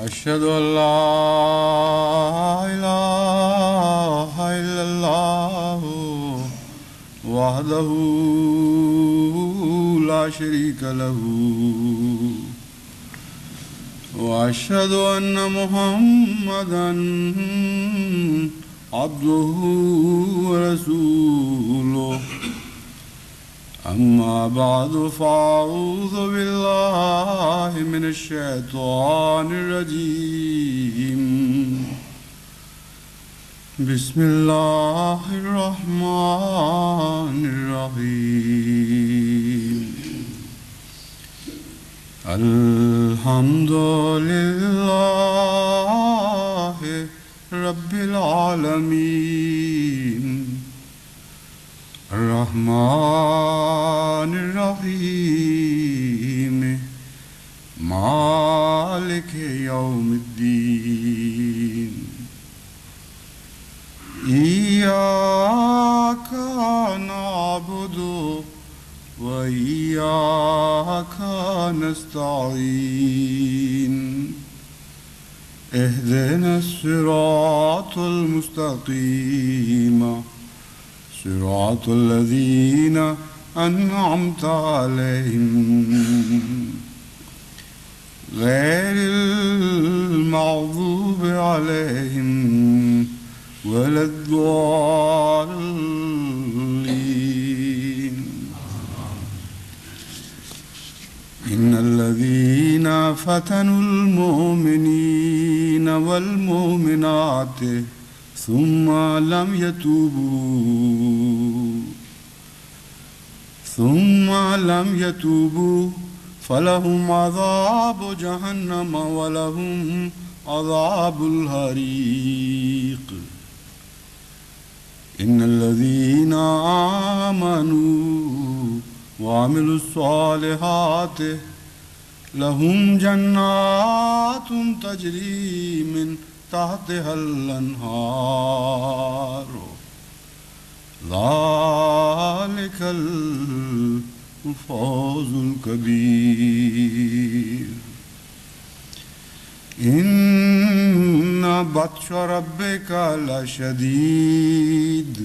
أشهد أن لا إله إلا الله وحده لا شريك له وأشهد أن محمدا عبده ورسوله أما بعد فأعوذ بالله من الشيطان الرجيم بسم الله الرحمن الرحيم الحمد لله رب العالمين الرحمن الرحيم مالك يوم الدين إياك نعبد وإياك نستعين اهدنا الصراط المستقيم صراط الذين أنعمت عليهم غير المغضوب عليهم ولا الضالين إن الذين فتنوا المؤمنين والمؤمنات ثم لم يتوبوا فلهم عذاب جهنم ولهم عذاب الحريق إن الذين آمنوا وعملوا الصالحات لهم جنات تجري من تحتها الأنهار ذلك الفوز الكبير إن بطش ربك لشديد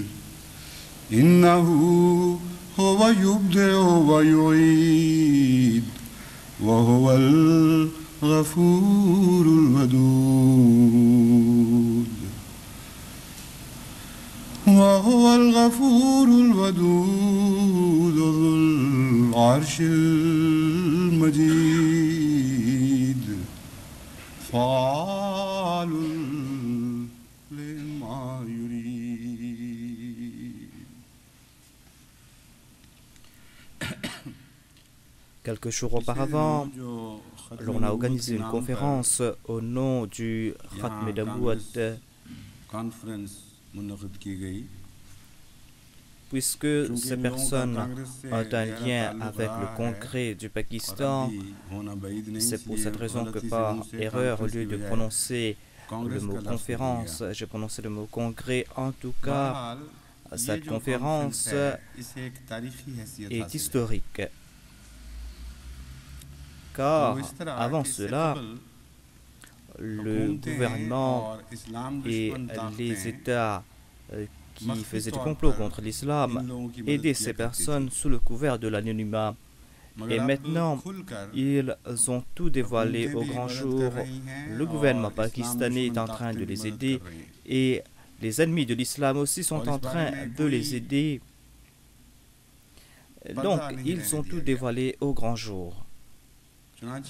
إنه هو يبدئ ويعيد وهو الغفور الودود ذو العرش المجيد فعال لما يريد. Quelques jours auparavant, l'on a organisé une conférence au nom du Khatm Dawout, puisque ces personnes ont un lien avec le Congrès du Pakistan. C'est pour cette raison que par erreur, au lieu de prononcer le mot conférence, j'ai prononcé le mot congrès. En tout cas, cette conférence est historique. Car avant cela, le gouvernement et les États qui faisaient du complot contre l'islam aidaient ces personnes sous le couvert de l'anonymat. Et maintenant, ils ont tout dévoilé au grand jour. Le gouvernement pakistanais est en train de les aider et les ennemis de l'islam aussi sont en train de les aider. Donc, ils ont tout dévoilé au grand jour.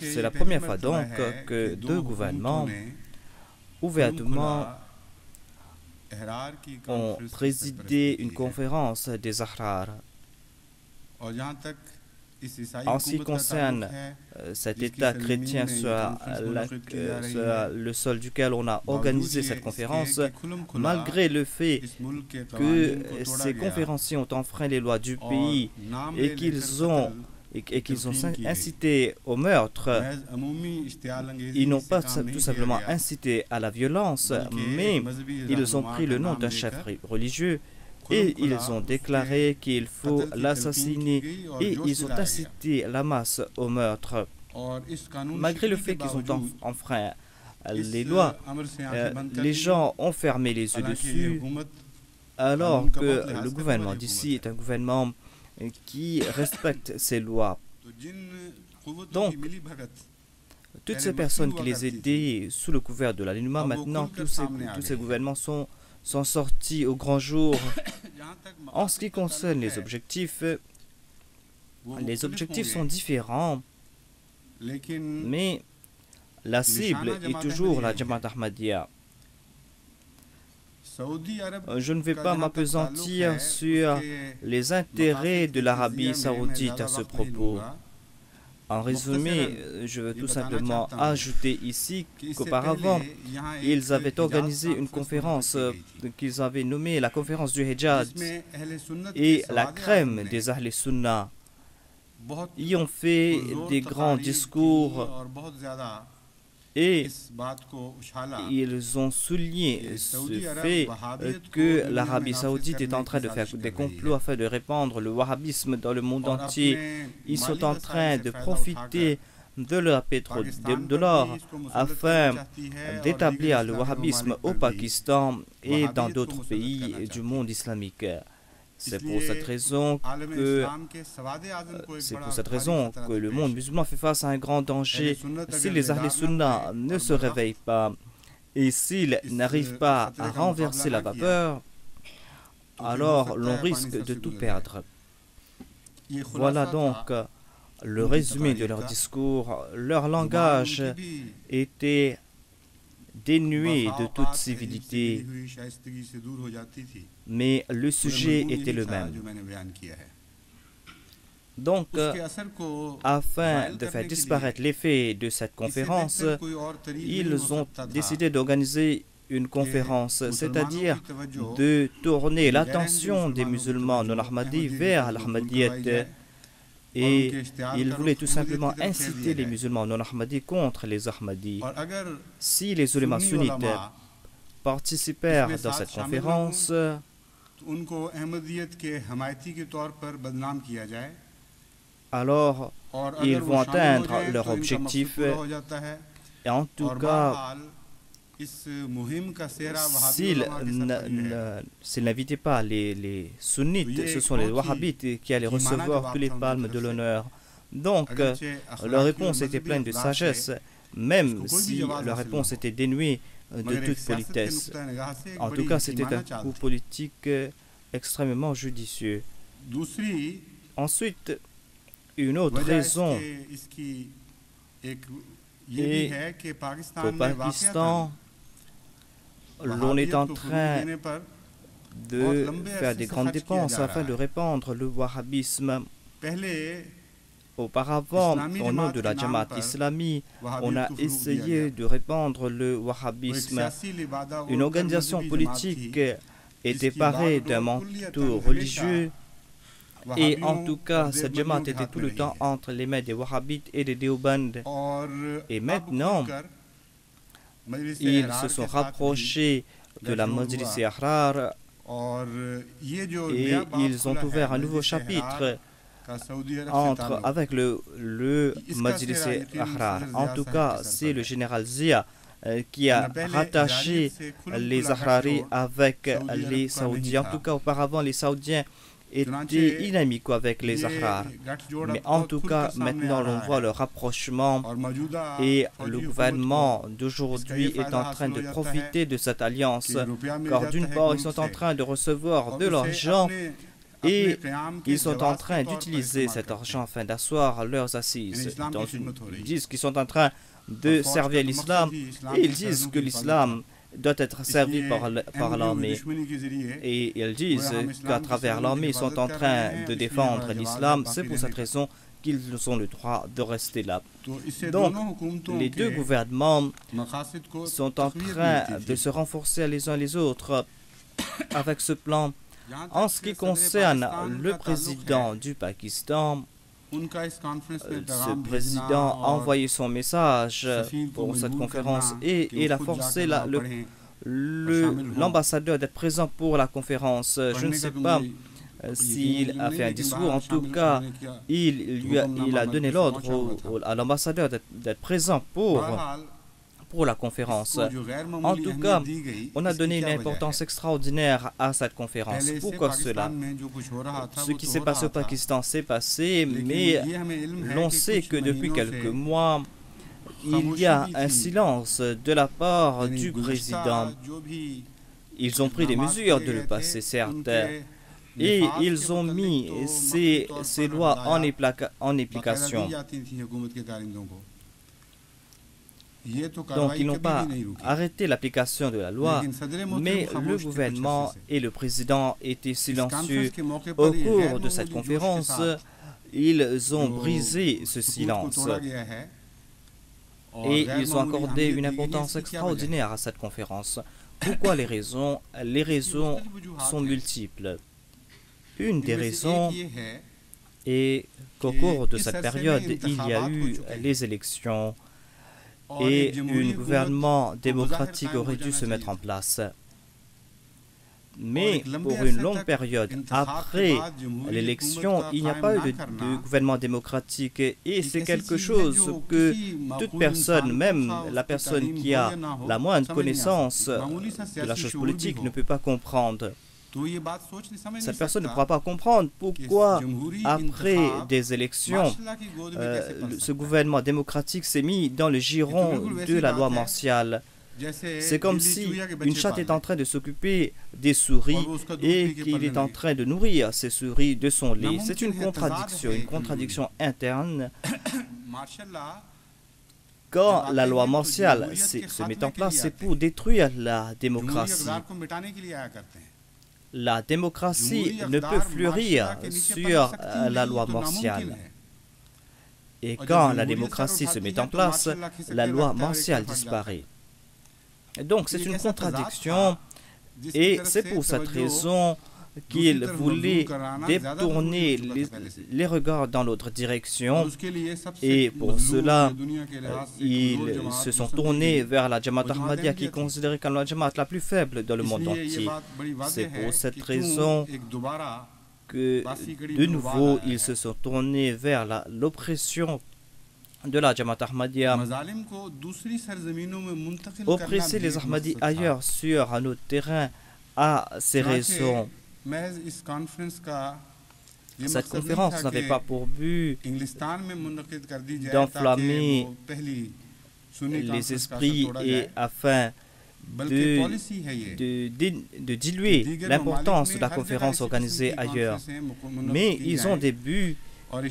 C'est la première fois donc que deux gouvernements ouvertement ont présidé une conférence des Ahrar. En ce qui concerne cet État chrétien sur le sol duquel on a organisé cette conférence, malgré le fait que ces conférenciers ont enfreint les lois du pays et qu'ils ont incité au meurtre, ils n'ont pas tout simplement incité à la violence, mais ils ont pris le nom d'un chef religieux et ils ont déclaré qu'il faut l'assassiner et ils ont incité la masse au meurtre. Malgré le fait qu'ils ont enfreint les lois, les gens ont fermé les yeux dessus, alors que le gouvernement d'ici est un gouvernement qui respecte ces lois. Donc, toutes ces personnes qui les aidaient sous le couvert de l'alignement, maintenant, tous ces gouvernements sont sortis au grand jour. En ce qui concerne les objectifs sont différents, mais la cible est toujours la Jamaat Ahmadiyya. Je ne vais pas m'appesantir sur les intérêts de l'Arabie saoudite à ce propos. En résumé, je veux tout simplement ajouter ici qu'auparavant, ils avaient organisé une conférence qu'ils avaient nommée la conférence du Hijaz, et la crème des Ahl Sunnah y ont fait des grands discours et ils ont souligné ce fait que l'Arabie saoudite est en train de faire des complots afin de répandre le wahhabisme dans le monde entier. Ils sont en train de profiter de leur pétrole, de l'or, afin d'établir le wahhabisme au Pakistan et dans d'autres pays du monde islamique. C'est pour cette raison que le monde musulman fait face à un grand danger si les Ahl Sunnah ne se réveillent pas et s'ils n'arrivent pas à renverser la vapeur, alors l'on risque de tout perdre. Voilà donc le résumé de leur discours. Leur langage était dénué de toute civilité, mais le sujet était le même. Donc, afin de faire disparaître l'effet de cette conférence, ils ont décidé d'organiser une conférence, c'est-à-dire de tourner l'attention des musulmans non-ahmadis vers l'ahmadiyyat. Et ils voulaient tout simplement inciter les musulmans non-ahmadis contre les ahmadis. Si les ulémas sunnites participèrent dans cette conférence, alors ils vont atteindre leur objectif. Et en tout cas, s'ils n'invitaient pas les sunnites, ce sont les wahhabites qui allaient recevoir tous les palmes de l'honneur. Donc, leur réponse était pleine de sagesse, même si leur réponse était dénuée de toute politesse. En tout cas, c'était un coup politique extrêmement judicieux. Ensuite, une autre raison est qu'au Pakistan, l'on est en train de faire des grandes dépenses afin de répandre le wahhabisme. Auparavant, au nom de la Jamaat islami, on a essayé de répandre le wahhabisme. Une organisation politique était parée d'un manteau religieux, et en tout cas, cette Jamaat était tout le temps entre les mains des wahhabites et des déoband. Et maintenant, ils se sont rapprochés de la Majlis Ahrar et ils ont ouvert un nouveau chapitre avec le Majlis Ahrar. En tout cas, c'est le général Zia qui a rattaché les Ahraris avec les Saoudiens. En tout cas, auparavant, les Saoudiens étaient inamicaux avec les Ahrar. Mais en tout cas, maintenant, l'on voit le rapprochement et le gouvernement d'aujourd'hui est en train de profiter de cette alliance. Car d'une part, ils sont en train de recevoir de l'argent et ils sont en train d'utiliser cet argent afin d'asseoir leurs assises. Ils disent qu'ils sont en train de servir l'islam et ils disent que l'islam doit être servi par l'armée. Et ils disent qu'à travers l'armée, ils sont en train de défendre l'islam. C'est pour cette raison qu'ils ont le droit de rester là. Donc, les deux gouvernements sont en train de se renforcer les uns les autres avec ce plan. En ce qui concerne le président du Pakistan, ce président a envoyé son message pour cette conférence et il a forcé l'ambassadeur d'être présent pour la conférence. Je ne sais pas s'il a fait un discours, en tout cas, il a donné l'ordre à l'ambassadeur d'être présent pour pour la conférence. En tout cas, on a donné une importance extraordinaire à cette conférence. Pourquoi cela? Ce qui s'est passé au Pakistan s'est passé, mais l'on sait que depuis quelques mois, il y a un silence de la part du président. Ils ont pris des mesures de le passer, certes, et ils ont mis ces lois en application. Donc, ils n'ont pas arrêté l'application de la loi, mais le gouvernement et le président étaient silencieux. Au cours de cette conférence, ils ont brisé ce silence. Et ils ont accordé une importance extraordinaire à cette conférence. Pourquoi les raisons? Les raisons sont multiples. Une des raisons est qu'au cours de cette période, il y a eu les élections et un gouvernement démocratique aurait dû se mettre en place. Mais pour une longue période après l'élection, il n'y a pas eu de gouvernement démocratique et c'est quelque chose que toute personne, même la personne qui a la moindre connaissance de la chose politique, ne peut pas comprendre. Cette personne ne pourra pas comprendre pourquoi, après des élections, ce gouvernement démocratique s'est mis dans le giron de la loi martiale. C'est comme si une chatte est en train de s'occuper des souris et qu'il est en train de nourrir ces souris de son lait. C'est une contradiction interne. Quand la loi martiale se met en place, c'est pour détruire la démocratie. La démocratie ne peut fleurir sur la loi martiale. Et quand la démocratie se met en place, la loi martiale disparaît. Donc c'est une contradiction et c'est pour cette raison qu'il voulait détourner les regards dans l'autre direction et pour cela ils se sont tournés vers la Jamaat Ahmadiyya qui est considérée comme la Jamaat la plus faible dans le monde entier. C'est pour cette raison que de nouveau ils se sont tournés vers l'oppression de la Jamaat Ahmadiyya. Oppresser les Ahmadis ailleurs sur un autre terrain a ses raisons. Cette conférence n'avait pas pour but d'enflammer les esprits et afin de diluer l'importance de la conférence organisée ailleurs. Mais ils ont des buts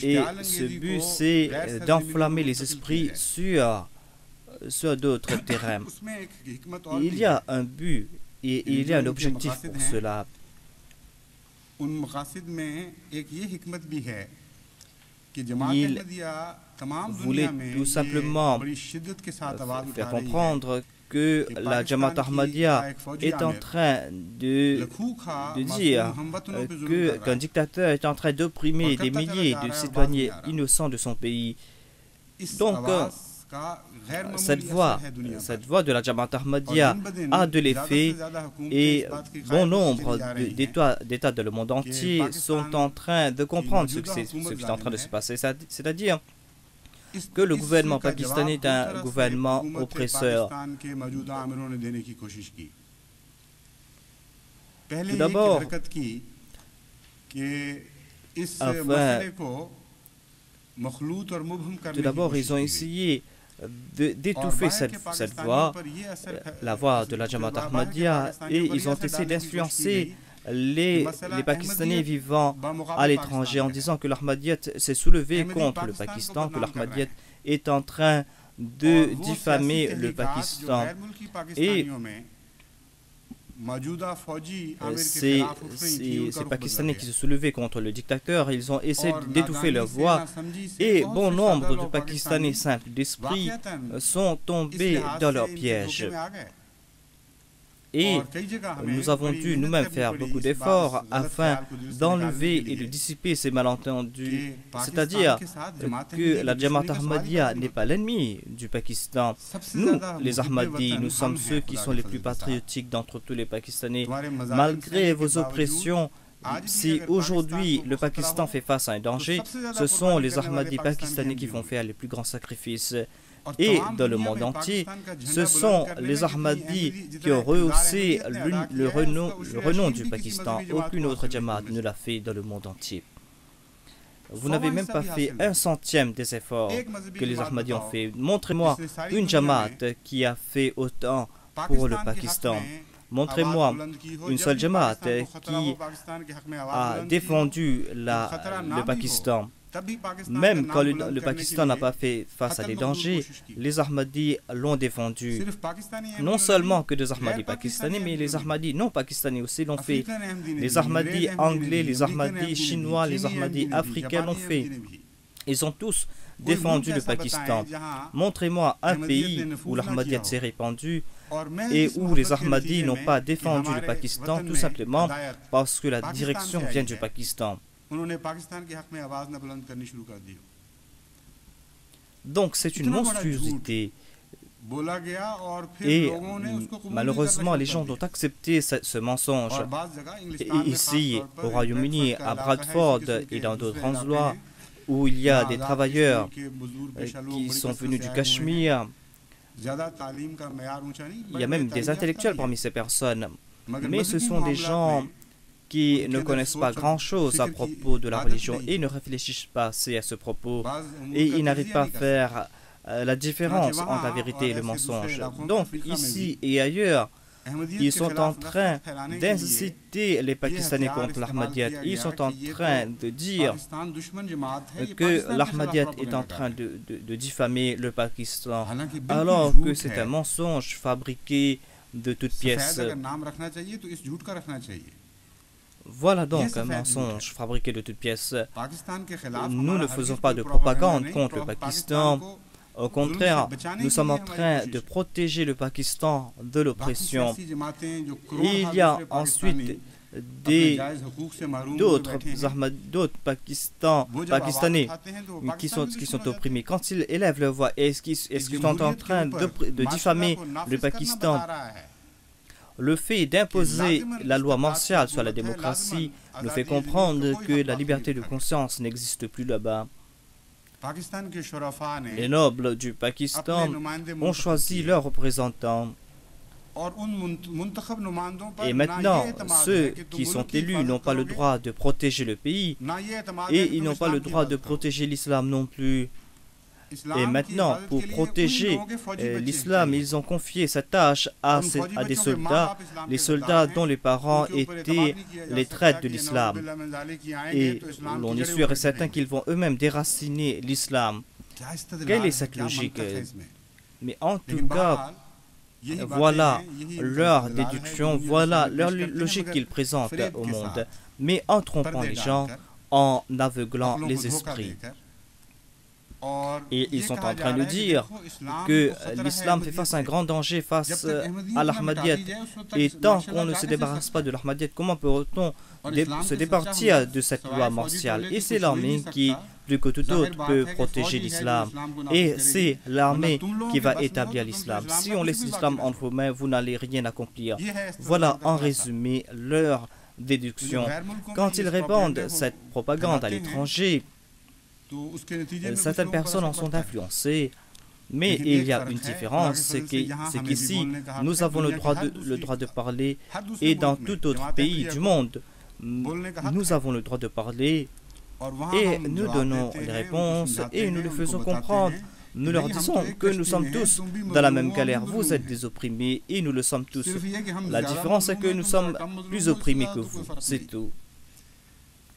et ce but c'est d'enflammer les esprits sur d'autres terrains. Il y a un but et il y a un objectif pour cela. Il voulait tout simplement faire comprendre que la Jamaat Ahmadiyya est en train de dire qu'un dictateur est en train d'opprimer des milliers de citoyens innocents de son pays. Donc, cette voix de la Jamaat Ahmadiyya a de l'effet et bon nombre d'États dans le monde entier sont en train de comprendre ce qui est en train de se passer. C'est-à-dire que le gouvernement pakistanais est un gouvernement oppresseur. Tout d'abord, ils ont essayé d'étouffer cette voix, la voix de la Jamaat Ahmadiyya, et ils ont essayé d'influencer les Pakistanais vivant à l'étranger en disant que l'Ahmadiyyat s'est soulevé contre le Pakistan, que l'Ahmadiyyat est en train de diffamer le Pakistan. Et ces Pakistanais qui se soulevaient contre le dictateur, ils ont essayé d'étouffer leur voix et bon nombre de Pakistanais simples d'esprit sont tombés dans leur piège. Et nous avons dû nous-mêmes faire beaucoup d'efforts afin d'enlever et de dissiper ces malentendus. C'est-à-dire que la Jamaat Ahmadiyya n'est pas l'ennemi du Pakistan. Nous, les Ahmadis, nous sommes ceux qui sont les plus patriotiques d'entre tous les Pakistanais. Malgré vos oppressions, si aujourd'hui le Pakistan fait face à un danger, ce sont les Ahmadis pakistanais qui vont faire les plus grands sacrifices. et dans le monde entier, ce sont les Ahmadis qui ont rehaussé le renom du Pakistan. Aucune autre Jamaat ne l'a fait dans le monde entier. Vous n'avez même pas fait 1/100 des efforts que les Ahmadis ont fait. Montrez-moi une Jamaat qui a fait autant pour le Pakistan. Montrez-moi une seule Jamaat qui a défendu le Pakistan. Même quand le Pakistan n'a pas fait face à des dangers, les Ahmadis l'ont défendu. Non seulement que des Ahmadis pakistanais, mais les Ahmadis non pakistanais aussi l'ont fait. Les Ahmadis anglais, les Ahmadis chinois, les Ahmadis africains l'ont fait. Ils ont tous défendu le Pakistan. Montrez-moi un pays où l'Ahmadiyat s'est répandu et où les Ahmadis n'ont pas défendu le Pakistan, tout simplement parce que la direction vient du Pakistan. Donc c'est une monstruosité. Et malheureusement, les gens ont accepté ce mensonge. Et ici, au Royaume-Uni, à Bradford et dans d'autres endroits, où il y a des travailleurs qui sont venus du Cachemire, il y a même des intellectuels parmi ces personnes. Mais ce sont des gens qui ne connaissent pas grand-chose à propos de la religion et ne réfléchissent pas assez à ce propos. Et ils n'arrivent pas à faire la différence entre la vérité et le mensonge. Donc, ici et ailleurs, ils sont en train d'inciter les Pakistanais contre l'Ahmadiyat. Ils sont en train de dire que l'Ahmadiyat est en train de diffamer le Pakistan, alors que c'est un mensonge fabriqué de toutes pièces. Voilà donc un mensonge fabriqué de toutes pièces. Nous ne faisons pas de propagande contre le Pakistan. Au contraire, nous sommes en train de protéger le Pakistan de l'oppression. Il y a ensuite d'autres Pakistanais qui sont opprimés. Quand ils élèvent leur voix, est-ce qu'ils sont en train de diffamer le Pakistan? Le fait d'imposer la loi martiale sur la démocratie nous fait comprendre que la liberté de conscience n'existe plus là-bas. Les nobles du Pakistan ont choisi leurs représentants. Et maintenant, ceux qui sont élus n'ont pas le droit de protéger le pays et ils n'ont pas le droit de protéger l'islam non plus. Et maintenant, pour protéger l'islam, ils ont confié cette tâche à des soldats, les soldats dont les parents étaient les traîtres de l'islam. Et l'on est sûr et certain qu'ils vont eux-mêmes déraciner l'islam. Quelle est cette logique? Mais en tout cas, voilà leur déduction, voilà leur logique qu'ils présentent au monde, mais en trompant les gens, en aveuglant les esprits. Et ils sont en train de dire que l'islam fait face à un grand danger face à l'Ahmadiyat. Et tant qu'on ne se débarrasse pas de l'Ahmadiyat, comment peut-on se départir de cette loi martiale? Et c'est l'armée qui, plus que tout autre, peut protéger l'islam. Et c'est l'armée qui va établir l'islam. Si on laisse l'islam entre vos mains, vous n'allez rien accomplir. Voilà en résumé leur déduction. Quand ils répandent cette propagande à l'étranger, certaines personnes en sont influencées, mais il y a une différence, c'est qu'ici, nous avons le droit de parler, et dans tout autre pays du monde, nous avons le droit de parler, et nous donnons les réponses, et nous les faisons comprendre. Nous leur disons que nous sommes tous dans la même galère. Vous êtes des opprimés, et nous le sommes tous. La différence, c'est que nous sommes plus opprimés que vous, c'est tout.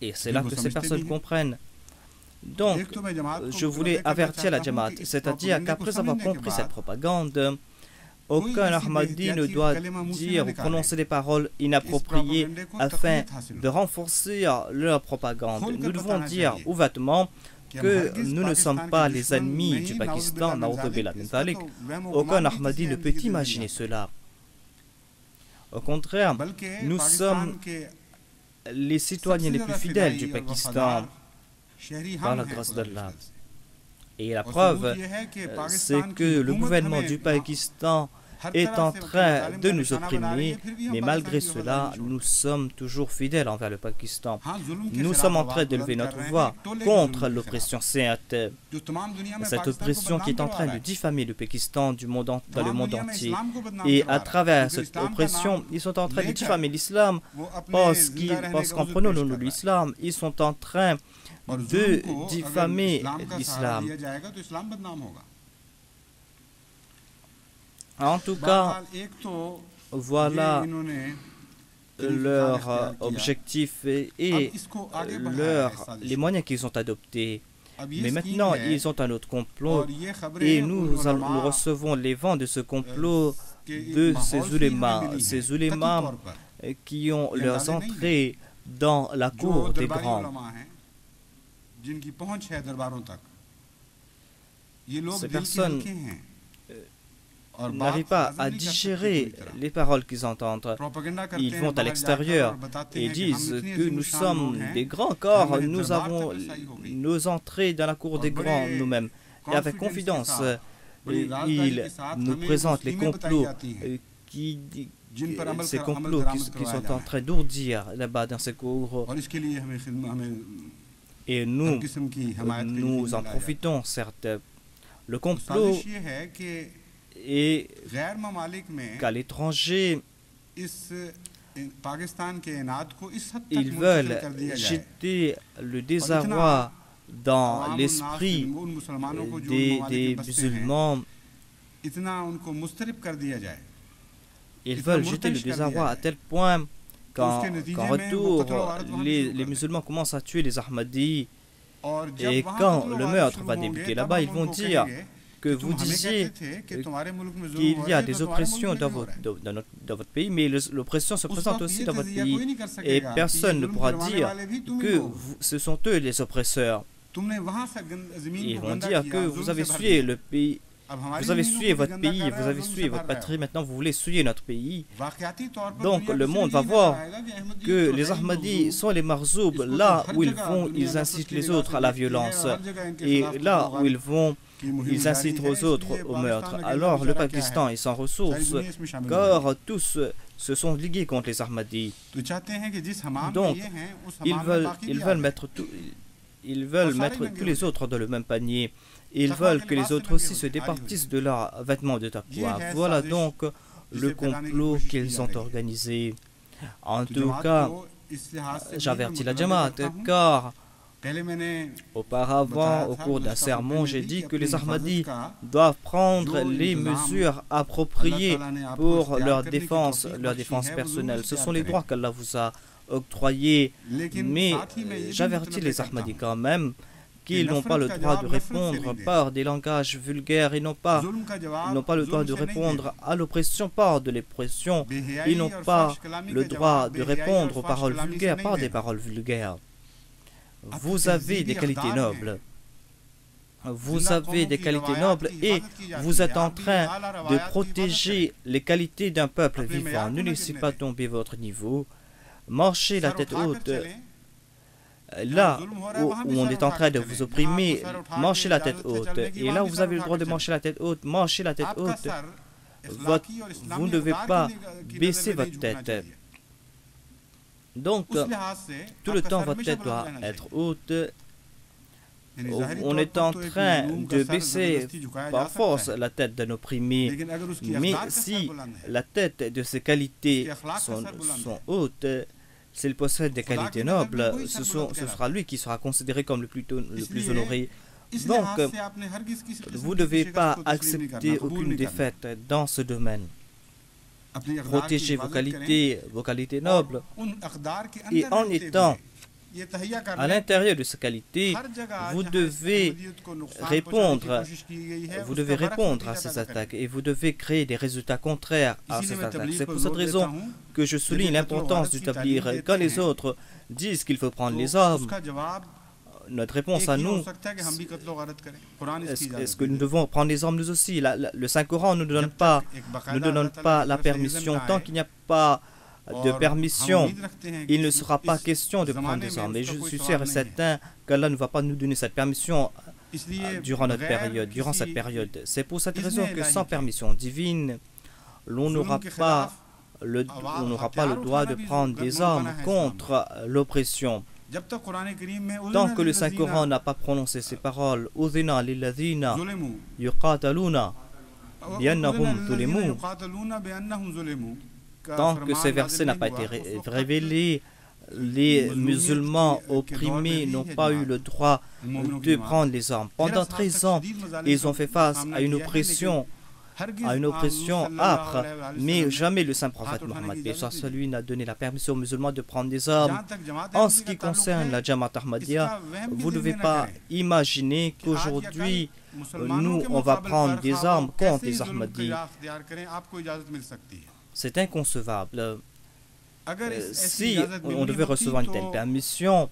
Et c'est là que ces personnes comprennent. Donc, je voulais avertir la Jamaat, c'est-à-dire qu'après avoir compris cette propagande, aucun Ahmadi ne doit dire ou prononcer des paroles inappropriées afin de renforcer leur propagande. Nous devons dire ouvertement que nous ne sommes pas les ennemis du Pakistan. Aucun Ahmadi ne peut imaginer cela. Au contraire, nous sommes les citoyens les plus fidèles du Pakistan, par la grâce d'Allah. Et la preuve, c'est que le gouvernement du Pakistan est en train de nous opprimer, mais malgré cela, nous sommes toujours fidèles envers le Pakistan. Nous sommes en train de lever notre voix contre l'oppression sainte, cette oppression qui est en train de diffamer le Pakistan dans le monde entier. Et à travers cette oppression, ils sont en train de diffamer l'islam parce qu'en prenant le nom de l'islam, ils sont en train de diffamer l'islam. En tout cas, voilà leur objectif et les moyens qu'ils ont adoptés. Mais maintenant, ils ont un autre complot et nous recevons les vents de ce complot de ces ulémas qui ont leurs entrées dans la cour des grands. Ces personnes n'arrivent pas à digérer les paroles qu'ils entendent. Ils vont à l'extérieur et disent que nous sommes des grands corps, nous avons nos entrées dans la cour des grands nous-mêmes. Et avec confidence, ils nous présentent les complots qui sont en train d'ourdir là-bas dans ces cours. Et nous en profitons, certes. Le complot est qu'à l'étranger, ils veulent jeter le désarroi dans l'esprit des musulmans. Ils veulent jeter le désarroi à tel point qu'en retour, les musulmans commencent à tuer les Ahmadis. Et quand le meurtre va débuter là-bas, ils vont dire que vous disiez qu'il y a des oppressions dans votre pays, mais l'oppression se présente aussi dans votre pays. Et personne ne pourra dire que ce sont eux les oppresseurs. Ils vont dire que vous avez souillé le pays. Vous avez souillé votre pays, vous avez souillé votre patrie, maintenant vous voulez souiller notre pays. Donc le monde va voir que les Ahmadis sont les marzoubs, là où ils vont, ils incitent les autres à la violence. Et là où ils vont, ils incitent aux autres au meurtre. Alors le Pakistan est sans ressources, car tous se sont ligués contre les Ahmadis. Donc ils veulent mettre tous les autres dans le même panier. Ils veulent que les autres aussi se départissent de leurs vêtements de taqwa. Voilà donc le complot qu'ils ont organisé. En tout cas, j'avertis la Jamaat, car auparavant, au cours d'un sermon, j'ai dit que les Ahmadis doivent prendre les mesures appropriées pour leur défense personnelle. Ce sont les droits qu'Allah vous a octroyés. Mais j'avertis les Ahmadis quand même qu'ils n'ont pas le droit de répondre par des langages vulgaires, ils n'ont pas le droit de répondre à l'oppression par de l'oppression, ils n'ont pas le droit de répondre aux paroles vulgaires par des paroles vulgaires. Vous avez des qualités nobles. Vous avez des qualités nobles et vous êtes en train de protéger les qualités d'un peuple vivant. Ne laissez pas tomber votre niveau. Marchez la tête haute. Là où on est en train de vous opprimer, marchez la tête haute. Et là où vous avez le droit de marcher la tête haute, marchez la tête haute. Vous ne devez pas baisser votre tête. Donc, tout le temps, votre tête doit être haute. On est en train de baisser par force la tête d'un opprimé. Mais si la tête de ses qualités sont hautes, s'il possède des qualités nobles, ce sera lui qui sera considéré comme le plus honoré. Donc, vous ne devez pas accepter aucune défaite dans ce domaine. Protégez vos qualités nobles. Et en étant à l'intérieur de ces qualités, vous devez répondre à ces attaques et vous devez créer des résultats contraires à ces attaques. C'est pour cette raison que je souligne l'importance d'établir, quand les autres disent qu'il faut prendre les armes, notre réponse à nous, est-ce que nous devons prendre les armes nous aussi? Le Saint-Coran ne nous donne pas la permission. Tant qu'il n'y a pas de permission, il ne sera pas question de prendre des armes. Et je suis sûr et certain qu'Allah ne va pas nous donner cette permission durant cette période. C'est pour cette raison que sans permission divine, l'on n'aura pas le droit de prendre des armes contre l'oppression. Tant que le Saint-Coran n'a pas prononcé ces paroles, Udhina lilladhina yuqataluna biannahum zulimu, tant que ces versets n'ont pas été révélés, les musulmans opprimés n'ont pas eu le droit de prendre les armes. Pendant 13 ans, ils ont fait face à une oppression âpre, mais jamais le saint prophète Mohammed lui n'a donné la permission aux musulmans de prendre des armes. En ce qui concerne la Jamaat Ahmadiyya, vous ne devez pas imaginer qu'aujourd'hui, nous, on va prendre des armes contre les Ahmadis. C'est inconcevable. Si on devait recevoir une telle permission,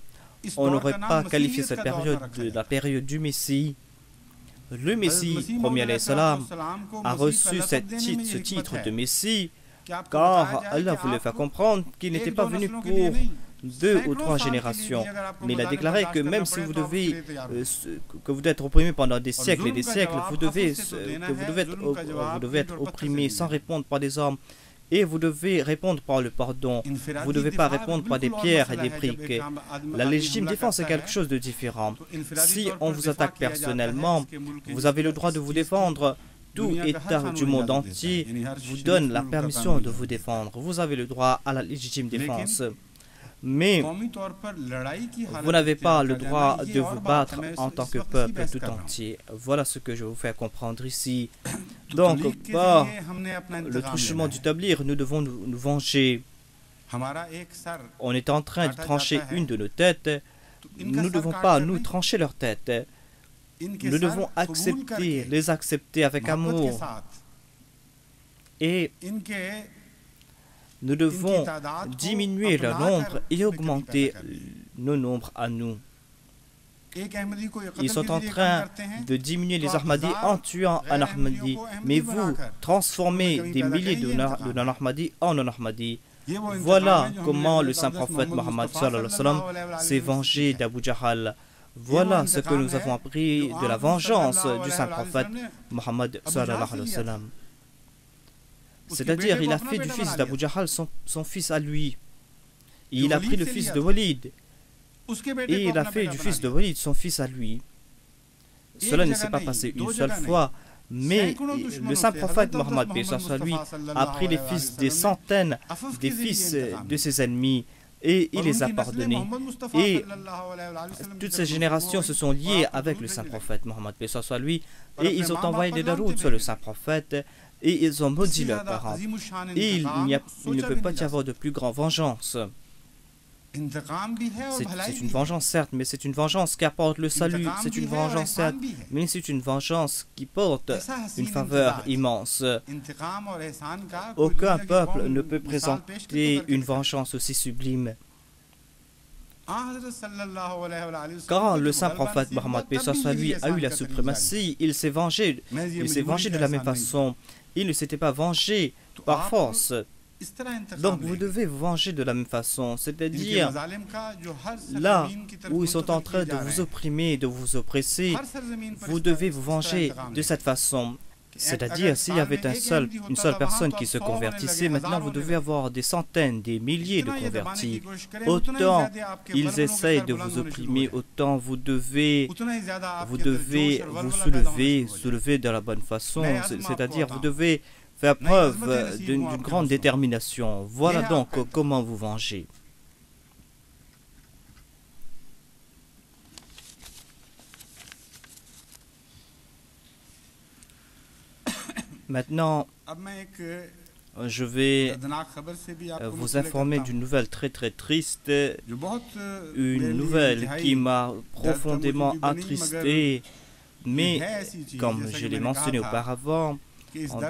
on n'aurait pas qualifié cette période de la période du Messie. Le Messie, promis alayhi salam, a reçu ce titre de Messie car Allah voulait faire comprendre qu'il n'était pas venu pour 2 ou 3 générations. Mais il a déclaré que même si vous devez être opprimé pendant des siècles et des siècles, vous devez être opprimé sans répondre par des armes. Et vous devez répondre par le pardon. Vous ne devez pas répondre par des pierres et des briques. La légitime défense est quelque chose de différent. Si on vous attaque personnellement, vous avez le droit de vous défendre. Tout État du monde entier vous donne la permission de vous défendre. Vous avez le droit à la légitime défense. Mais vous n'avez pas le droit de vous battre en tant que peuple tout entier. Voilà ce que je vous fais comprendre ici. Donc, par le truchement du tablir, nous devons nous venger. On est en train de trancher une de nos têtes. Nous ne devons pas nous trancher leur tête. Nous devons les accepter avec amour. Et nous devons diminuer leur nombre et augmenter nos nombres à nous. Ils sont en train de diminuer les Ahmadis en tuant un Ahmadi. Mais vous transformez des milliers de non-Ahmadis en non-Ahmadis. Voilà comment le saint prophète Mohammed s'est vengé d'Abu Jahal. Voilà ce que nous avons appris de la vengeance du saint prophète Mohammed. C'est-à-dire, il a fait du fils d'Abu Jahal son fils à lui. Il a pris le fils de Walid. Et il a fait du fils de Walid son fils à lui. Cela ne s'est pas passé une seule fois. Mais le saint prophète Mohammed lui a pris les fils des centaines des fils de ses ennemis. Et il les a pardonnés. Et toutes ces générations se sont liées avec le saint prophète Mohammed lui. Et ils ont envoyé des darouds sur le saint prophète. Et ils ont maudit leurs parents. Et il ne peut pas y avoir de plus grande vengeance. C'est une vengeance, certes, mais c'est une vengeance qui apporte le salut. C'est une vengeance, certes, mais c'est une vengeance qui porte une faveur immense. Aucun peuple ne peut présenter une vengeance aussi sublime. Quand le saint prophète Mohammed lui a eu la suprématie, il s'est vengé de la même façon. Il ne s'était pas vengé par force. Donc vous devez vous venger de la même façon, c'est-à-dire là où ils sont en train de vous opprimer, de vous oppresser, vous devez vous venger de cette façon. C'est-à-dire, s'il y avait une seule personne qui se convertissait, maintenant vous devez avoir des centaines, des milliers de convertis. Autant ils essayent de vous opprimer, autant vous devez vous soulever de la bonne façon. C'est-à-dire, vous devez faire preuve d'une grande détermination. Voilà donc comment vous venger. Maintenant, je vais vous informer d'une nouvelle très triste, une nouvelle qui m'a profondément attristé, mais comme je l'ai mentionné auparavant,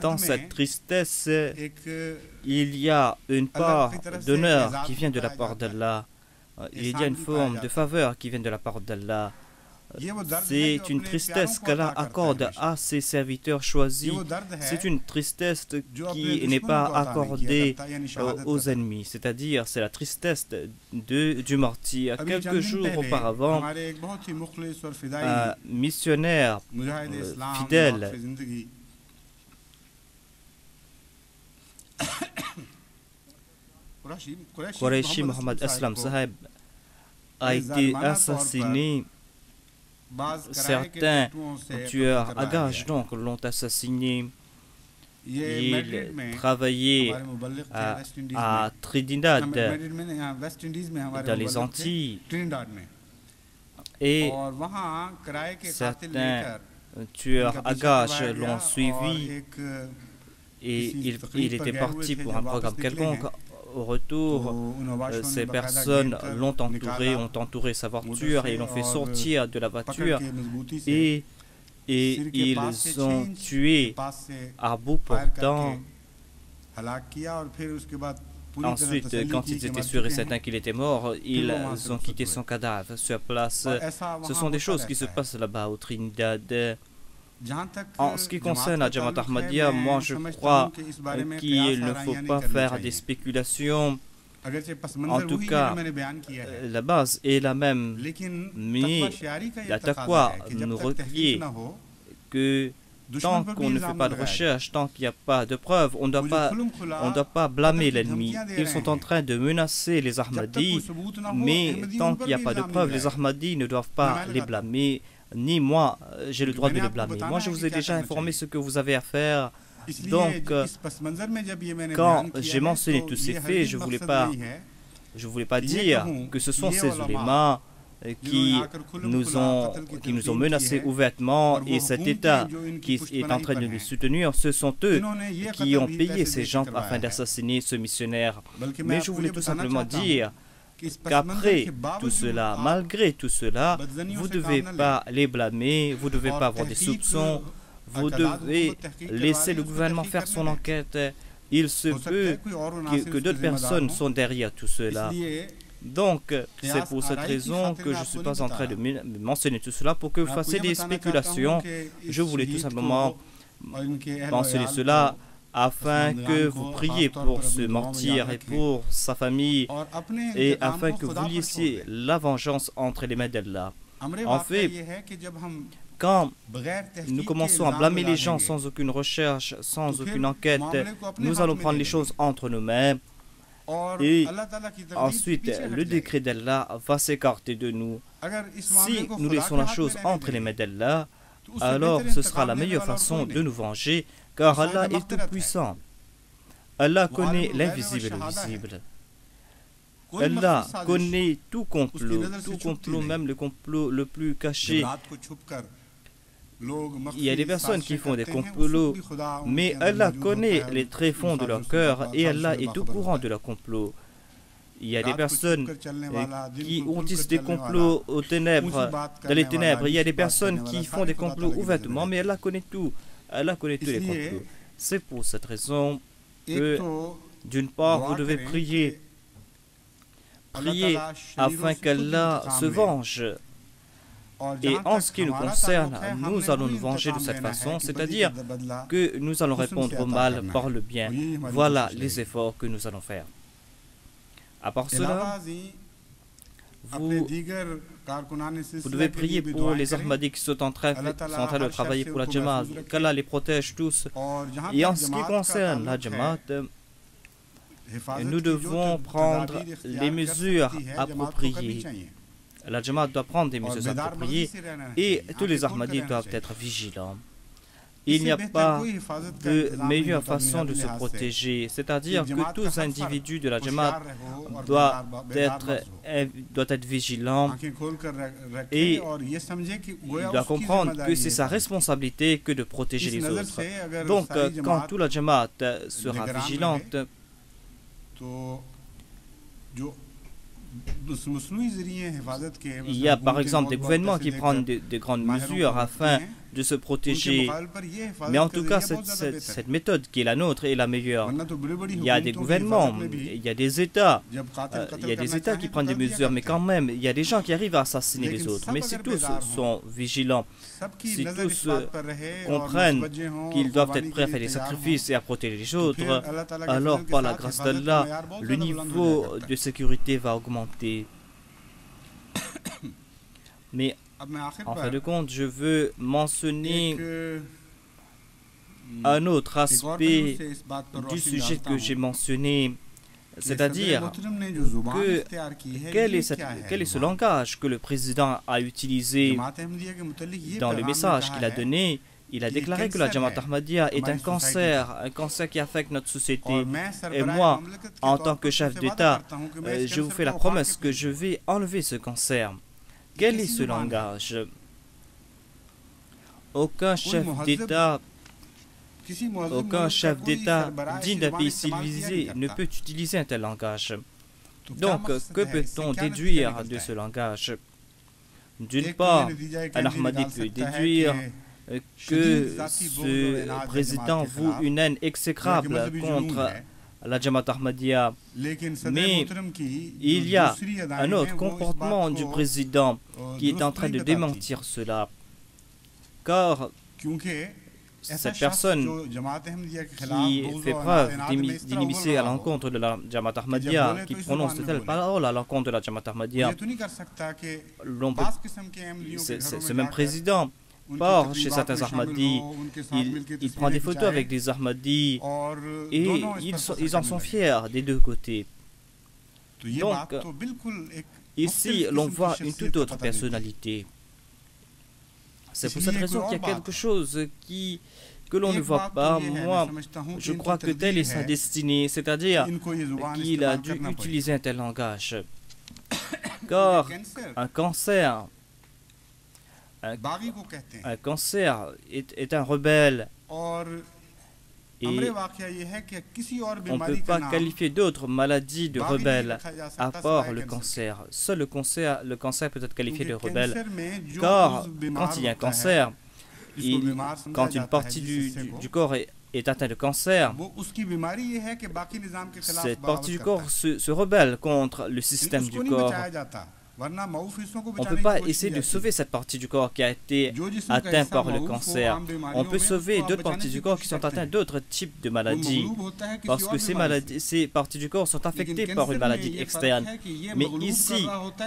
dans cette tristesse, il y a une part d'honneur qui vient de la part d'Allah, il y a une forme de faveur qui vient de la part d'Allah. C'est une tristesse qu'Allah accorde à ses serviteurs choisis. C'est une tristesse qui n'est pas accordée aux ennemis. C'est-à-dire, c'est la tristesse du martyr. Quelques jours auparavant, un missionnaire fidèle Qureshi Mohammed Aslam Saheb a été assassiné. Certains tueurs à gages donc l'ont assassiné. Il travaillait à Trinidad, dans les Antilles, et certains tueurs à gages l'ont suivi et il était parti pour un programme quelconque. Au retour, ces personnes l'ont entouré, ont entouré sa voiture et l'ont fait sortir de la voiture et ils ont tué à bout portant. Ensuite, quand ils étaient sûrs et certains qu'il était mort, ils ont quitté son cadavre sur place. Ce sont des choses qui se passent là-bas au Trinidad. En ce qui concerne la Jamaat Ahmadiyya, moi je crois qu'il ne faut pas faire des spéculations. En tout cas, la base est la même. Mais la taqwa nous requiert que tant qu'on ne fait pas de recherche, tant qu'il n'y a pas de preuves, on ne doit pas blâmer l'ennemi. Ils sont en train de menacer les Ahmadis, mais tant qu'il n'y a pas de preuves, les Ahmadis ne doivent pas les blâmer. Ni moi, j'ai le droit de les blâmer. Moi, je vous ai déjà informé ce que vous avez à faire. Donc, quand j'ai mentionné tous ces faits, je ne voulais pas dire que ce sont ces ulémas qui nous ont menacés ouvertement et cet État qui est en train de nous soutenir, ce sont eux qui ont payé ces gens afin d'assassiner ce missionnaire. Mais je voulais tout simplement dire qu'après tout cela, malgré tout cela, vous ne devez pas les blâmer, vous ne devez pas avoir des soupçons, vous devez laisser le gouvernement faire son enquête. Il se peut que d'autres personnes sont derrière tout cela. Donc, c'est pour cette raison que je ne suis pas en train de mentionner tout cela pour que vous fassiez des spéculations. Je voulais tout simplement mentionner cela afin que vous priez pour ce martyr et pour sa famille et afin que vous laissiez la vengeance entre les mains d'Allah. En fait, quand nous commençons à blâmer les gens sans aucune recherche, sans aucune enquête, nous allons prendre les choses entre nos mains et ensuite le décret d'Allah va s'écarter de nous. Si nous laissons la chose entre les mains d'Allah, alors ce sera la meilleure façon de nous venger, car Allah est tout puissant. Allah connaît l'invisible et le visible. Allah connaît tout complot, même le complot le plus caché. Il y a des personnes qui font des complots, mais Allah connaît les tréfonds de leur cœur et Allah est au courant de leur complot. Il y a des personnes qui ourdissent des complots aux ténèbres, dans les ténèbres. Il y a des personnes qui font des complots ouvertement, mais Allah connaît tout. Allah connaît tous les complots. C'est pour cette raison que, d'une part, vous devez prier afin qu'Allah se venge. Et en ce qui nous concerne, nous allons nous venger de cette façon, c'est-à-dire que nous allons répondre au mal par le bien. Voilà les efforts que nous allons faire. À part cela, vous devez prier pour les Ahmadis qui sont en train de travailler pour la Jamaat, qu'Allah les protège tous. Et en ce qui concerne la Jamaat, nous devons prendre les mesures appropriées. La Jamaat doit prendre des mesures appropriées et tous les Ahmadis doivent être vigilants. Il n'y a pas de meilleure façon de se protéger, c'est-à-dire que tous individus de la Jamaat doivent être vigilants et il doit comprendre que c'est sa responsabilité que de protéger les autres. Donc, quand toute la Jamaat sera vigilante, il y a par exemple des gouvernements qui prennent de grandes mesures afin de se protéger. Mais en tout cas, cette méthode qui est la nôtre est la meilleure. Il y a des gouvernements, il y a des États qui prennent des mesures, mais quand même, il y a des gens qui arrivent à assassiner les autres. Mais si tous sont vigilants, si tous comprennent qu'ils doivent être prêts à faire des sacrifices et à protéger les autres, alors par la grâce d'Allah, le niveau de sécurité va augmenter. Mais en fin de compte, je veux mentionner un autre aspect du sujet que j'ai mentionné, c'est-à-dire quel est ce langage que le président a utilisé dans le message qu'il a donné. Il a déclaré que la Jamaat Ahmadiyya est un cancer qui affecte notre société. Et moi, en tant que chef d'État, je vous fais la promesse que je vais enlever ce cancer. Quel est ce langage? Aucun chef d'État digne d'un pays civilisé ne peut utiliser un tel langage. Donc, que peut-on déduire de ce langage? D'une part, un Ahmadi peut déduire que ce président voue une haine exécrable contre la Jamaat Ahmadiyya. Mais il y a un autre comportement du président qui est en train de démentir cela. Car cette personne qui fait preuve d'inimitié à l'encontre de la Jamaat Ahmadiyya, qui prononce de telles paroles à l'encontre de la Jamaat Ahmadiyya, ce même président part chez certains Ahmadis, il prend des photos avec des Ahmadis et ils en sont fiers des deux côtés. Donc, ici, l'on voit une toute autre personnalité. C'est pour cette raison qu'il y a quelque chose que l'on ne voit pas. Moi, je crois que telle est sa destinée, c'est-à-dire qu'il a dû utiliser un tel langage. Car un cancer est un rebelle. Et on ne peut pas qualifier d'autres maladies de rebelles à part le cancer. Seul le cancer peut être qualifié de rebelle. Car quand il y a un cancer, quand une partie du corps est atteinte de cancer, cette partie du corps se rebelle contre le système du corps. On ne peut pas essayer de sauver cette partie du corps qui a été atteinte par le cancer. On peut sauver d'autres parties du corps qui sont atteintes d'autres types de maladies. Parce que ces parties du corps sont affectées par une maladie externe. Mais ici,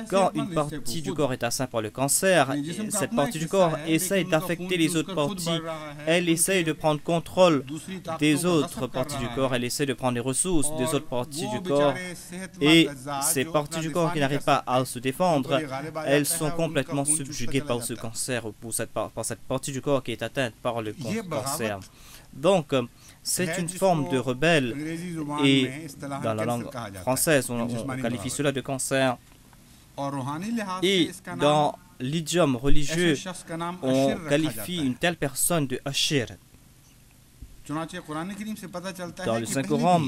quand une partie du corps est atteinte par le cancer, cette partie du corps essaye d'affecter les autres parties. Elle essaye de prendre contrôle des autres parties du corps. Elle essaye de prendre les ressources des autres parties du corps. Et ces parties du corps qui n'arrivent pas à se défendre, elles sont complètement subjuguées par ce cancer, par cette partie du corps qui est atteinte par le cancer. Donc, c'est une forme de rebelle et dans la langue française, on qualifie cela de cancer. Et dans l'idiome religieux, on qualifie une telle personne de Ashir. Dans le Saint-Coran,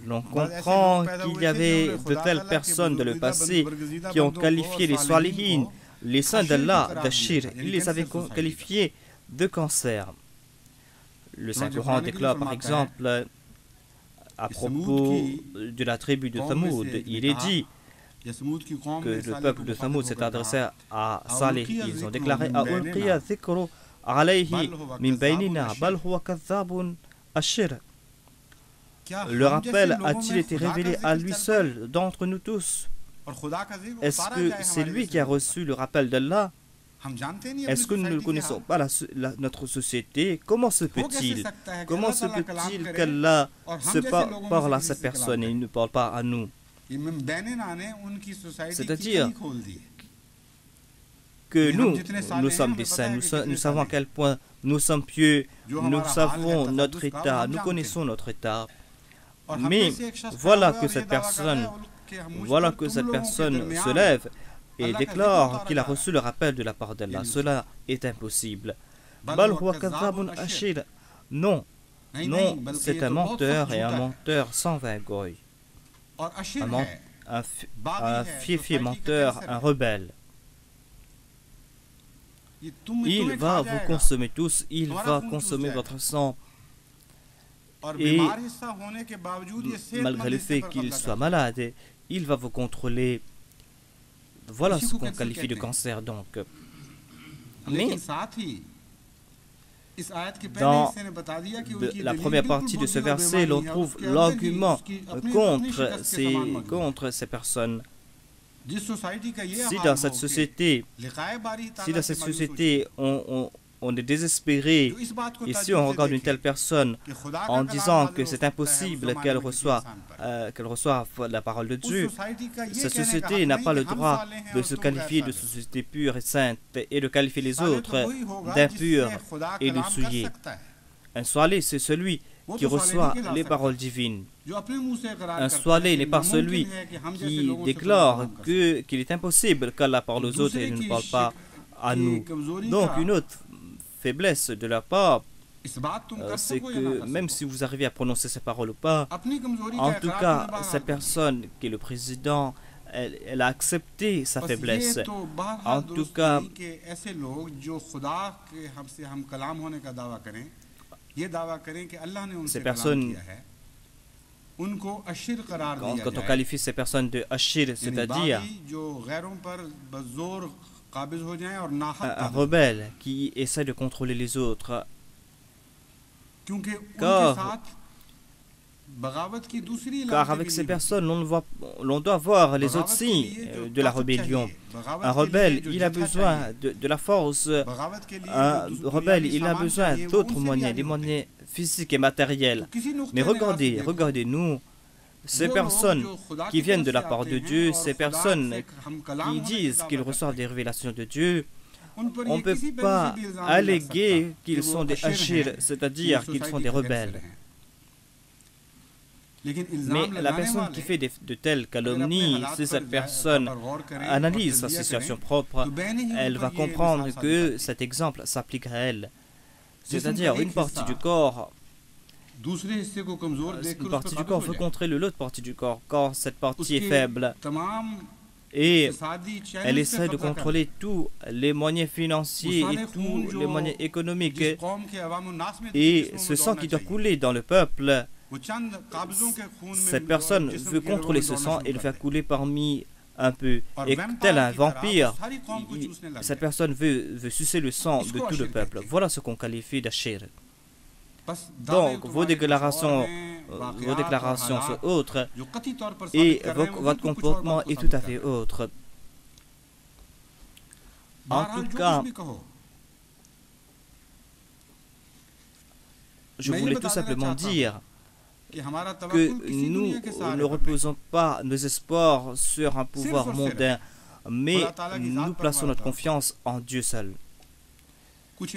l'on comprend qu'il y avait de telles personnes dans le passé qui ont qualifié les Salihin, les saints d'Allah, d'Ashir. Ils les avaient qualifiés de cancer. Le Saint-Coran déclare par exemple à propos de la tribu de Thamoud, il est dit que le peuple de Thamoud s'est adressé à Salih. Ils ont déclaré A'ulqiya dhikru alayhi min baynina bal huwa kadhabun Ashir. Le rappel a-t-il été révélé à lui seul d'entre nous tous? Est-ce que c'est lui qui a reçu le rappel d'Allah? Est-ce que nous ne connaissons pas notre société? Comment se peut-il qu'Allah se parle à cette personne et il ne parle pas à nous? C'est-à-dire que nous sommes des saints, nous savons à quel point nous sommes pieux, nous savons notre état, nous connaissons notre état. Mais voilà que cette personne se lève et déclare qu'il a reçu le rappel de la part d'Allah. Cela est impossible. Non, c'est un menteur et un menteur sans vergogne. Un fier menteur, un rebelle. Il va vous consommer tous, il va consommer votre sang. Et malgré le fait qu'il soit malade, il va vous contrôler. Voilà ce qu'on qualifie de cancer donc. Mais dans la première partie de ce verset, l'on trouve l'argument contre ces personnes. Si dans cette société, on est désespéré. Et si on regarde une telle personne en disant que c'est impossible qu'elle reçoiive la parole de Dieu, cette société n'a pas le droit de se qualifier de société pure et sainte et de qualifier les autres d'impurs et de souillés. Un salih, c'est celui qui reçoit les paroles divines. Un salih n'est pas celui qui déclare qu'il est impossible qu'Allah parle aux autres et ne parle pas à nous. Donc une autre faiblesse de leur part, c'est que même si vous arrivez à prononcer ces paroles ou pas, en tout cas, cette personne qui est le président, elle a accepté sa faiblesse. En tout cas, ces personnes, quand on qualifie ces personnes de ashir, c'est-à-dire un rebelle qui essaie de contrôler les autres, car avec ces personnes, l'on doit voir les autres signes de la rébellion. Un rebelle, il a besoin de la force. Un rebelle, il a besoin d'autres moyens, des moyens physiques et matériels. Mais regardez-nous, ces personnes qui viennent de la part de Dieu, ces personnes qui disent qu'ils reçoivent des révélations de Dieu, on ne peut pas alléguer qu'ils sont des ashir, c'est-à-dire qu'ils sont des rebelles. Mais la personne qui fait de telles calomnies, si cette personne analyse sa situation propre, elle va comprendre que cet exemple s'applique à elle. C'est-à-dire une partie du corps veut contrer l'autre partie du corps, quand cette partie est faible. Et elle essaie de contrôler tous les moyens financiers et tous les moyens économiques. Et ce sang qui doit couler dans le peuple, cette personne veut contrôler ce sang et le faire couler parmi un peu. Et tel un vampire, cette personne veut sucer le sang de tout le peuple. Voilà ce qu'on qualifie d'ashir. Donc, vos déclarations sont autres et votre comportement est tout à fait autre. En tout cas, je voulais tout simplement dire que nous ne reposons pas nos espoirs sur un pouvoir mondain, mais nous plaçons notre confiance en Dieu seul.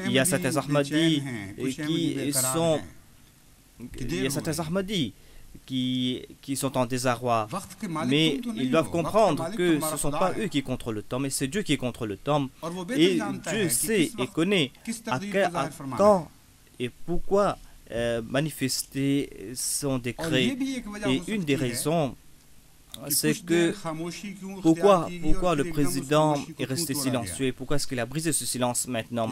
Il y a certains Ahmadis qui sont en désarroi, mais ils doivent comprendre que ce ne sont pas eux qui contrôlent le temps, mais c'est Dieu qui contrôle le temps. Et Dieu sait et connaît à quand et pourquoi manifester son décret. Et une des raisons, c'est que pourquoi le président est resté silencieux et pourquoi est-ce qu'il a brisé ce silence maintenant?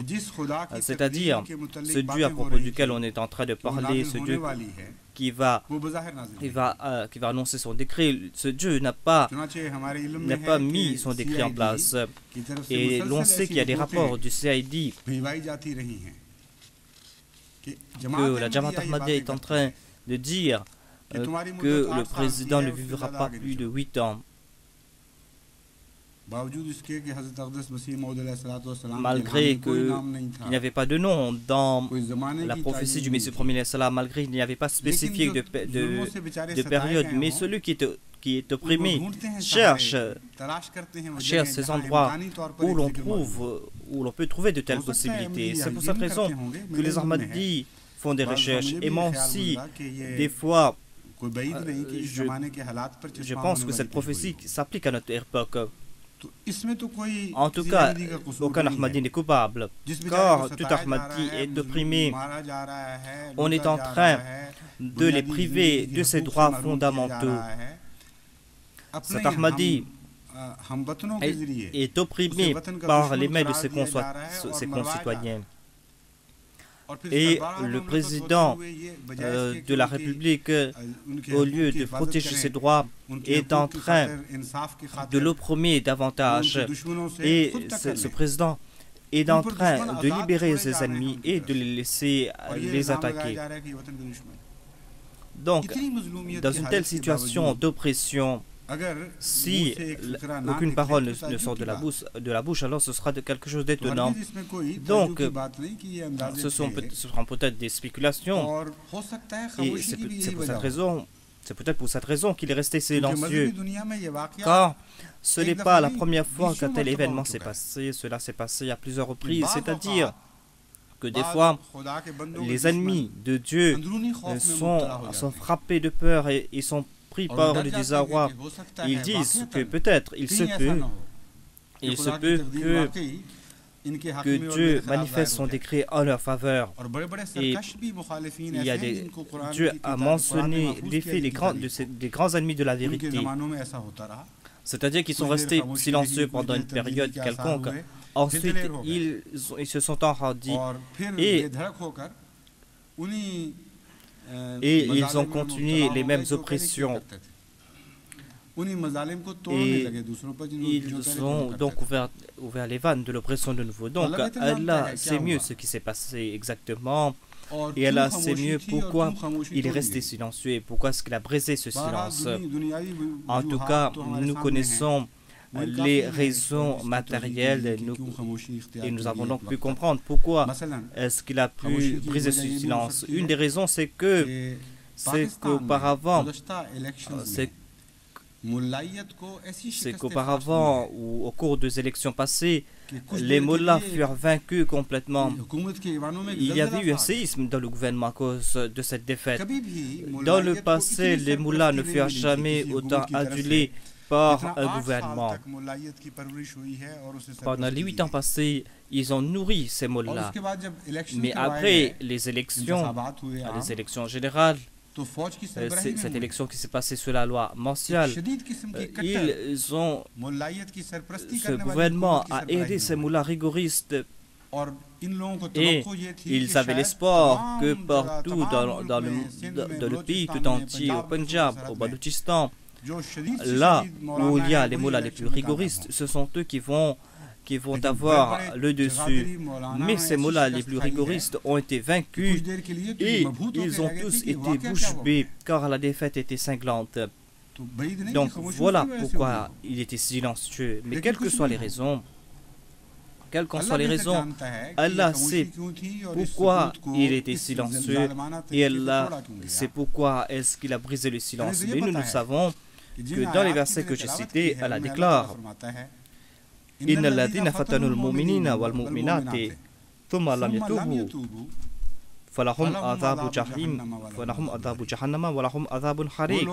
C'est-à-dire ce Dieu à propos duquel on est en train de parler, ce Dieu qui va annoncer son décret. Ce Dieu n'a pas mis son décret en place. Et l'on sait qu'il y a des rapports du CID que la Jamaat Ahmadiyya est en train de dire que le président ne vivra pas plus de 8 ans. Malgré qu'il n'y avait pas de nom dans la prophétie du Messie premier, malgré qu'il n'y avait pas spécifié de période, mais celui qui est opprimé cherche ces endroits où l'on peut trouver de telles possibilités. C'est pour cette raison que les Ahmadis font des recherches. Et moi aussi, des fois, je pense que cette prophétie s'applique à notre époque. En tout cas, aucun Ahmadi n'est coupable, car tout Ahmadi est opprimé. On est en train de les priver de ses droits fondamentaux. Cet Ahmadi est opprimé par les mains de ses concitoyens. Et le président de la République, au lieu de protéger ses droits, est en train de l'opprimer davantage. Et ce président est en train de libérer ses ennemis et de les laisser les attaquer. Donc, dans une telle situation d'oppression, Si aucune parole ne sort de la bouche, alors ce sera quelque chose d'étonnant. Donc, ce seront peut-être des spéculations. Et c'est peut-être pour cette raison qu'il est resté silencieux. Car ce n'est pas la première fois qu'un tel événement s'est passé. Cela s'est passé à plusieurs reprises. C'est-à-dire que des fois, les ennemis de Dieu sont frappés de peur et sont pris par le désarroi. Ils disent que peut-être il se peut que Dieu manifeste son décret en leur faveur. Et Dieu a mentionné l'effet des grands ennemis de la vérité. C'est-à-dire qu'ils sont restés silencieux pendant une période quelconque. Ensuite, ils se sont enhardis et ils ont continué les mêmes oppressions. Et ils ont donc ouvert les vannes de l'oppression de nouveau. Donc Allah sait mieux ce qui s'est passé exactement. Et Allah sait mieux pourquoi il est resté silencieux et pourquoi est-ce qu'il a brisé ce silence. En tout cas, nous connaissons les raisons matérielles et nous avons donc pu comprendre pourquoi est-ce qu'il a pu briser ce silence. Une des raisons, c'est qu'auparavant, ou au cours des élections passées, les mollahs furent vaincus complètement. Il y avait eu un séisme dans le gouvernement à cause de cette défaite. Dans le passé, les mollahs ne furent jamais autant adulés par un gouvernement. Pendant les 8 ans passés, ils ont nourri ces mollahs. Mais après les élections générales, cette élection qui s'est passée sous la loi martiale, ce gouvernement a aidé ces mollahs rigoristes et ils avaient l'espoir que partout dans le pays tout entier, au Punjab, au Baloutchistan, là où il y a les mollahs les plus rigoristes, ce sont eux qui vont avoir le dessus. Mais ces mollahs les plus rigoristes ont été vaincus et ils ont tous été bouche bée car la défaite était cinglante. Donc voilà pourquoi il était silencieux. Mais quelles que soient les raisons, Allah sait pourquoi il était silencieux et Allah sait pourquoi est-ce qu'il a brisé le silence. Mais nous savons que dans les versets que j'ai cités, Allah déclare Inna alladhina fatanul mu'minina wal mu'minati thumma lam yatubu falahum adhabu jahannama wa lahum adhabun hariq.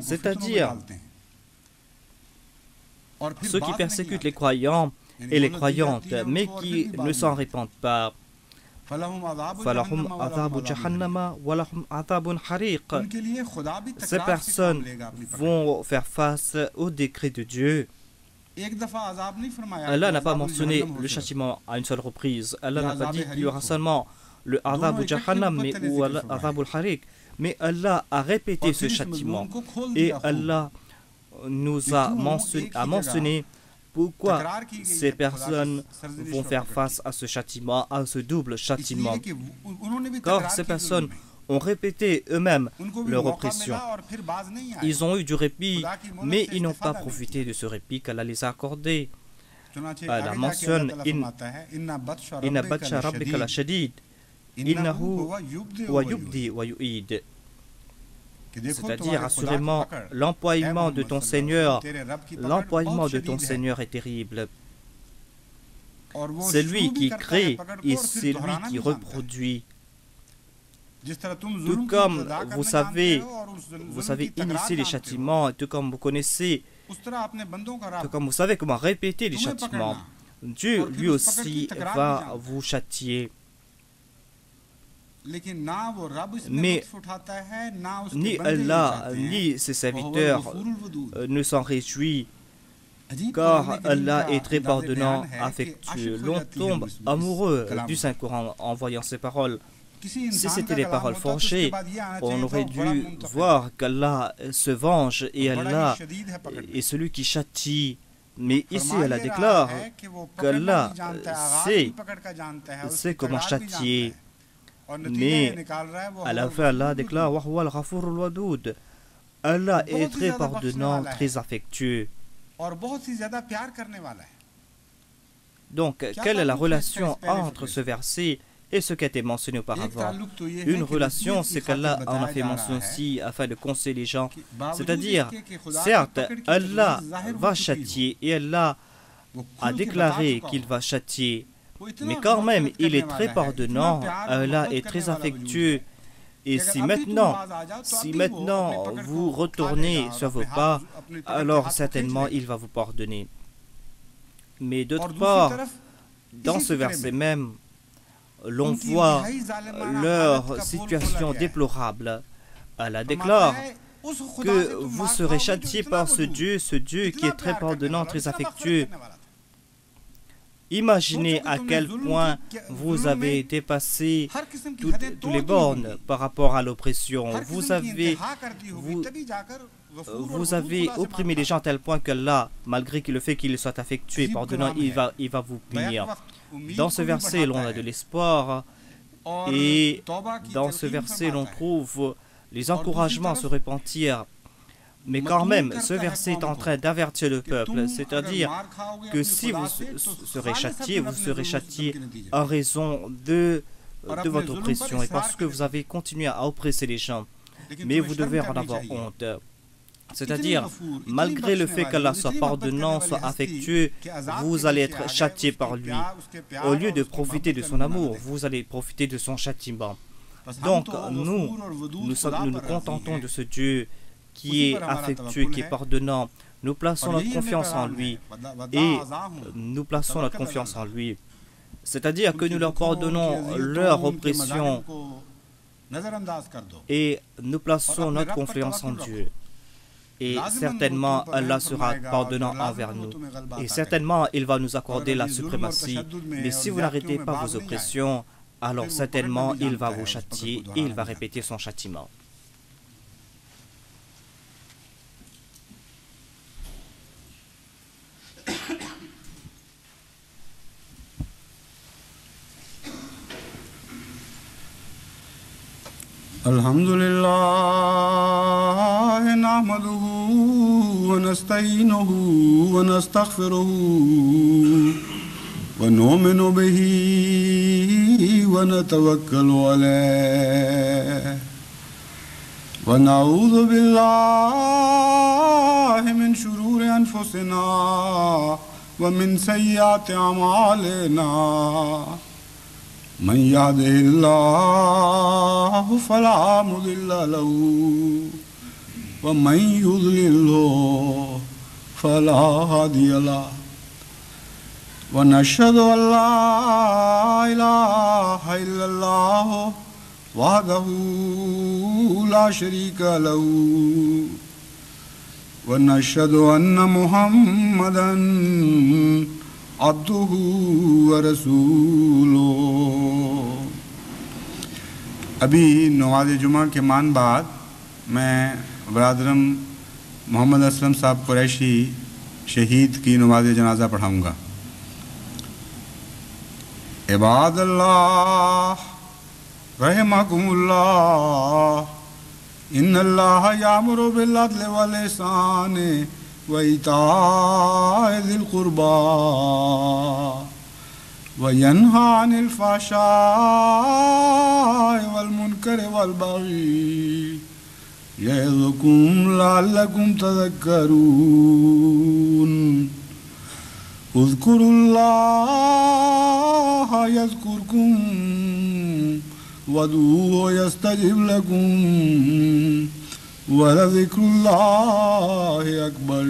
C'est-à-dire ceux qui persécutent les croyants et les croyantes mais qui ne s'en répandent pas. Ces personnes vont faire face au décret de Dieu. Allah n'a pas mentionné le châtiment à une seule reprise. Allah n'a pas dit qu'il y aura seulement le Adhab Jahannam ou l'Adhab al-Hariq, mais Allah a répété ce châtiment. Et Allah nous a mentionné pourquoi ces personnes vont faire face à ce châtiment, à ce double châtiment. Car ces personnes ont répété eux-mêmes leur oppression. Ils ont eu du répit, mais ils n'ont pas profité de ce répit qu'Allah les a accordé. Allah mentionne Inna batsha rabbika la shadid, innahu wa yubdi wa yu'id. C'est-à-dire, assurément, l'employement de ton Seigneur est terrible. C'est lui qui crée et c'est lui qui reproduit. Tout comme vous savez initier les châtiments, tout comme vous connaissez, tout comme vous savez comment répéter les châtiments, Dieu lui aussi va vous châtier. Mais ni Allah ni ses serviteurs ne s'en réjouissent, car Allah est très pardonnant, affectueux. L'on tombe amoureux du Saint-Coran en voyant ces paroles. Si c'était des paroles forgées, on aurait dû voir qu'Allah se venge et Allah est celui qui châtie. Mais ici, Allah déclare qu'Allah sait comment châtier. Mais à la fin, Allah déclare Wahwa al-Ghafur al-Wadoud. Allah est très pardonnant, très affectueux. Donc, quelle est la relation entre ce verset et ce qui a été mentionné auparavant? Une relation, c'est qu'Allah en a fait mention aussi afin de conseiller les gens. C'est-à-dire, certes, Allah va châtier et Allah a déclaré qu'il va châtier, mais quand même, il est très pardonnant, Allah est très affectueux. Et si maintenant vous retournez sur vos pas, alors certainement il va vous pardonner. Mais d'autre part, dans ce verset même, l'on voit leur situation déplorable. Allah déclare que vous serez châtiés par ce Dieu qui est très pardonnant, très affectueux. Imaginez à quel point vous avez dépassé toutes les bornes par rapport à l'oppression. Vous avez opprimé les gens à tel point que là, malgré le fait qu'il soit affectueux et pardonnant, il va vous punir. Dans ce verset, l'on a de l'espoir et dans ce verset, l'on trouve les encouragements à se repentir. Mais quand même, ce verset est en train d'avertir le peuple, c'est-à-dire que si vous serez châtiés en raison de votre oppression et parce que vous avez continué à oppresser les gens. Mais vous devez en avoir honte. C'est-à-dire, malgré le fait qu'Allah soit pardonnant, soit affectueux, vous allez être châtiés par lui. Au lieu de profiter de son amour, vous allez profiter de son châtiment. Donc, nous nous contentons de ce Dieu qui est affectueux, qui est pardonnant. Nous plaçons notre confiance en lui. Et nous plaçons notre confiance en lui. C'est-à-dire que nous leur pardonnons leur oppression et nous plaçons notre confiance en Dieu. Et certainement, Allah sera pardonnant envers nous. Et certainement, il va nous accorder la suprématie. Mais si vous n'arrêtez pas vos oppressions, alors certainement, il va vous châtier et il va répéter son châtiment. Alhamdulillah, nahmaduhu wa nasta'inuhu wa nastaghfiruhu wa nu'minu bihi wa natawakkalu alayhi wa na'udhu billahi min shururi anfusina wa min sayyiati a'malina. من يهده الله فلا مضل له ومن يضلل فلا هادي له ونشهد أن لا إله إلا الله وحده لا شريك له ونشهد أن محمدا عبده ورسوله. अभी नमाज जुमा के मान बाद मैं बरादरम मोहम्मद असलम साहब कुरैशी शहीद की नमाज जनाजा पढ़ाऊँगा. इबादल्लाह रहमकुमुल्लाह इन्नल्लाह यामुरु बिल अदल वल इहसान व इताइ ज़िल क़ुरबा वयन्हा अनिल फ़हशाइ वल मुनकर वल बग़ी यअज़कुम लअल्लकुम तज़क्करून. उज़्कुरुल्लाह यज़्कुरकुम वदूहु यस्तजिब लकुम वलज़िक्रुल्लाहि अकबर.